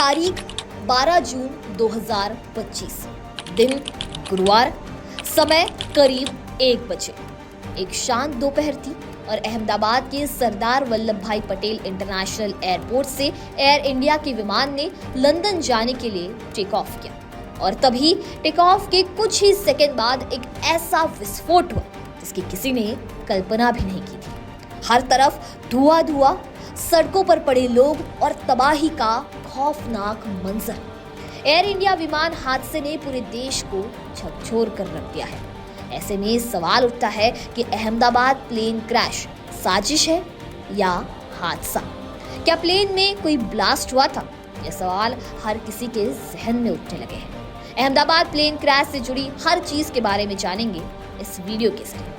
तारीख 12 जून 2025, दिन गुरुवार, समय करीब 1 बजे। एक शांत दोपहर थी और अहमदाबाद के सरदार वल्लभ भाई पटेल इंटरनेशनल एयरपोर्ट से एयर इंडिया के विमान ने लंदन जाने के लिए टेक ऑफ किया। और तभी टेक ऑफ के कुछ ही सेकंड बाद एक ऐसा विस्फोट हुआ जिसकी किसी ने कल्पना भी नहीं की थी। हर तरफ धुआं, सड़कों पर पड़े लोग और तबाही का खौफनाक मंजर। एयर इंडिया विमान हादसे ने पूरे देश को झकझोर कर रख दिया है। ऐसे में सवाल उठता है कि अहमदाबाद प्लेन क्रैश साजिश है या हादसा? क्या प्लेन में कोई ब्लास्ट हुआ था? ये सवाल हर किसी के जहन में उठने लगे हैं। अहमदाबाद प्लेन क्रैश से जुड़ी हर चीज के बारे में जानेंगे इस वीडियो के जरिए।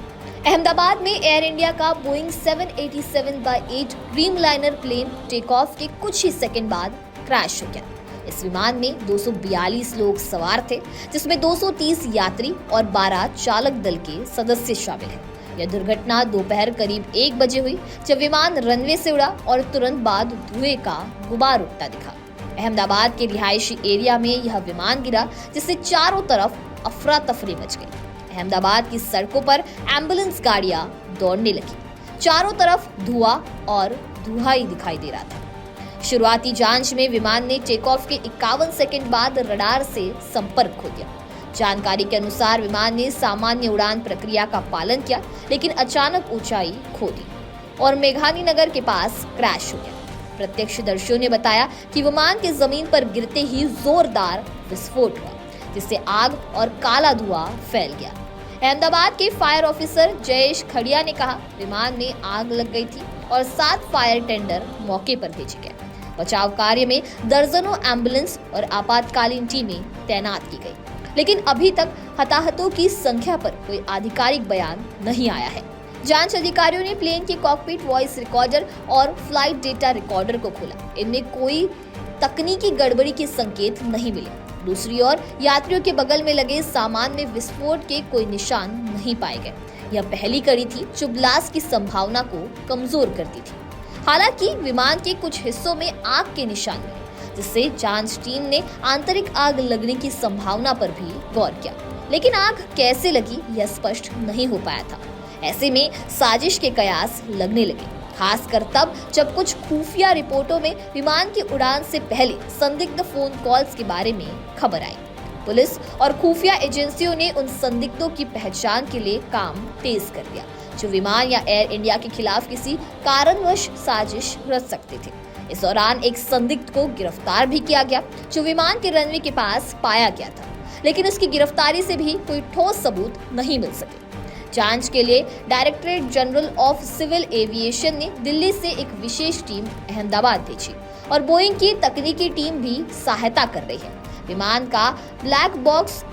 अहमदाबाद में एयर इंडिया का Boeing 787/8 Dreamliner plane take off के कुछ ही सेकंड बाद क्रैश हो गया। इस विमान में 242 लोग सवार थे, जिसमें 230 यात्री और 12 चालक दल के सदस्य शामिल हैं। यह दुर्घटना दोपहर करीब 1 बजे हुई, जब विमान रनवे से उड़ा और तुरंत बाद धुएं का गुबार उठता दिखा। अहमदाबाद के रिहायशी एरिया में यह विमान गिरा, जिससे चारों तरफ अफरा तफरी मच गई। अहमदाबाद की सड़कों पर एम्बुलेंस गाड़ियां दौड़ने लगी। चारों तरफ धुआं और धुआं ही दिखाई दे रहा था। शुरुआती जांच में विमान ने टेक ऑफ के 51 सेकंड बाद रडार से संपर्क खो दिया। जानकारी के अनुसार विमान ने सामान्य उड़ान प्रक्रिया का पालन किया, लेकिन अचानक ऊंचाई खो दी और मेघानी नगर के पास क्रैश हो गया। प्रत्यक्षदर्शियों ने बताया कि विमान के जमीन पर गिरते ही जोरदार विस्फोट हुआ, जिससे आग और काला धुआं फैल गया। अहमदाबाद के फायर ऑफिसर जयेश खड़िया ने कहा, विमान में आग लग गई थी और 7 फायर टेंडर मौके पर भेजे गए। बचाव कार्य में दर्जनों एम्बुलेंस और आपातकालीन टीमें तैनात की गई, लेकिन अभी तक हताहतों की संख्या पर कोई आधिकारिक बयान नहीं आया है। जांच अधिकारियों ने प्लेन के कॉकपिट वॉइस रिकॉर्डर और फ्लाइट डेटा रिकॉर्डर को खोला। इनमें कोई तकनीकी गड़बड़ी के संकेत नहीं मिले। दूसरी ओर यात्रियों के बगल में लगे सामान में विस्फोट के कोई निशान नहीं पाए गए। यह पहली कड़ी थी जो ब्लास्ट की संभावना को कमजोर करती थी। हालांकि विमान के कुछ हिस्सों में आग के निशान मिले, जिससे जांच टीम ने आंतरिक आग लगने की संभावना पर भी गौर किया, लेकिन आग कैसे लगी यह स्पष्ट नहीं हो पाया था। ऐसे में साजिश के कयास लगने लगे, खासकर तब जब कुछ खुफिया रिपोर्टों में विमान की उड़ान से पहले संदिग्ध फोन कॉल्स के बारे में खबर आई। पुलिस और खुफिया एजेंसियों ने उन संदिग्धों की पहचान के लिए काम तेज कर दिया, जो विमान या एयर इंडिया के खिलाफ किसी कारणवश साजिश रच सकते थे। इस दौरान एक संदिग्ध को गिरफ्तार भी किया गया, जो विमान के रनवे के पास पाया गया था, लेकिन उसकी गिरफ्तारी से भी कोई ठोस सबूत नहीं मिल सके। जांच के लिए directorate general of civil aviation ने दिल्ली से एक विशेष टीम अहमदाबाद भेजी और बोइंग की तकनीकी टीम भी सहायता कर रही है। विमान का ब्लैक बॉक्स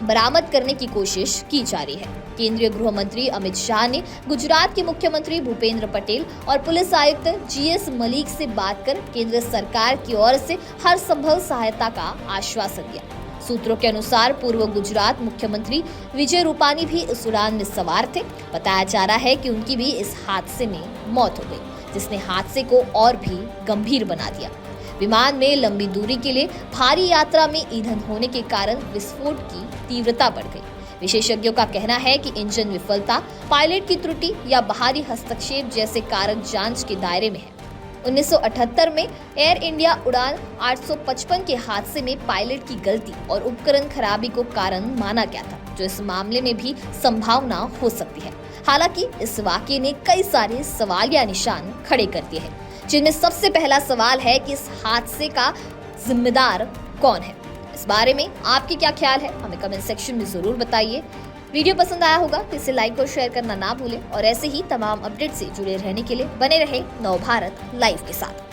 बरामद करने की कोशिश की जा रही है। केंद्रीय गृह मंत्री अमित शाह ने गुजरात के मुख्यमंत्री भूपेंद्र पटेल और पुलिस आयुक्त GS मलिक से बात कर केंद्र सरकार की ओर से हर संभव सहायता का आश्वासन दिया। सूत्रों के अनुसार पूर्व गुजरात मुख्यमंत्री विजय रूपानी भी इस उड़ान में सवार थे। बताया जा रहा है कि उनकी भी इस हादसे में मौत हो गई, जिसने हादसे को और भी गंभीर बना दिया। विमान में लंबी दूरी के लिए भारी यात्रा में ईंधन होने के कारण विस्फोट की तीव्रता बढ़ गई। विशेषज्ञों का कहना है कि इंजन विफलता, पायलट की त्रुटि या बाहरी हस्तक्षेप जैसे कारण जांच के दायरे में है। 1978 में एयर इंडिया उड़ान 855 के हादसे में पायलट की गलती और उपकरण खराबी को कारण माना गया था, जो इस मामले में भी संभावना हो सकती है। हालांकि इस वाकये ने कई सारे सवालिया निशान खड़े कर दिए हैं, जिनमें सबसे पहला सवाल है कि इस हादसे का जिम्मेदार कौन है। इस बारे में आपके क्या ख्याल है, हमें कमेंट सेक्शन में जरूर बताइए। वीडियो पसंद आया होगा तो इसे लाइक और शेयर करना ना भूलें और ऐसे ही तमाम अपडेट से जुड़े रहने के लिए बने रहे नवभारत लाइव के साथ।